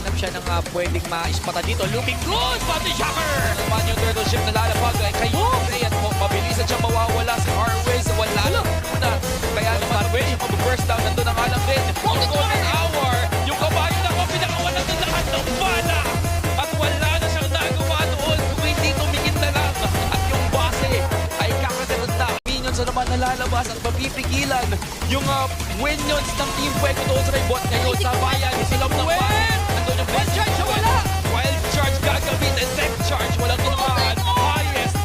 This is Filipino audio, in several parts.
naghahanap siya ng pwedeng maispata dito. Looking good! Body shocker! Naman yung turtle ship na lalapag kay Yusei at mabilisan siya mawawala sa Harways. Wala lang na. Kaya naman, yung mag-burst down, nandun ang alam din. Yung golden hour, yung kabayo na ko, pinakawalan ng lahat ng bala. At wala na siyang nagawa doon kung hindi tumingin na lang. At yung base ay kakasunod na. Minions na naman nalalabas at mapipigilan yung minions ng Team Fuego doon sa may bot ngayon sa bayan. Sila ng base. Nandun yung base charge, wala. Wild charge gagawin and tech charge. Walang tinamaan. Highest.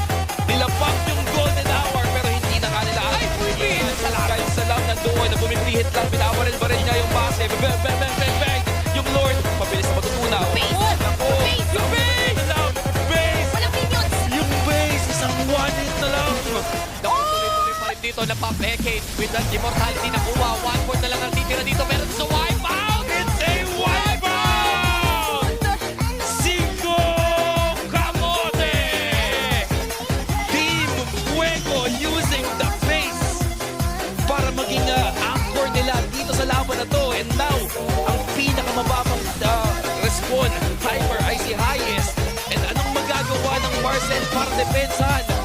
Nilapag yung golden hour pero hindi na nga nila. Ay, pwede. Kahit salam nandoon na bumipihit lang. Binabaril-baril niya yung base. Bang, bang, bang, bang, bang. Yung Lord, mabilis na matutunaw. Ako, yung base na lang. Base. Yung base, isang one hit na lang. Tuloy-tuloy pa rin dito na pa-vacate with that immortality na kuha. 1-4 na lang ang titira dito pero sa wipeout. It's a wipeout! Cinco Kamote! Team Fuego using the base para maging anchor nila dito sa laban na to. And now, ang pinakamababang respawn timer ay si Highest. And anong magagawa ng Marcel para depensahan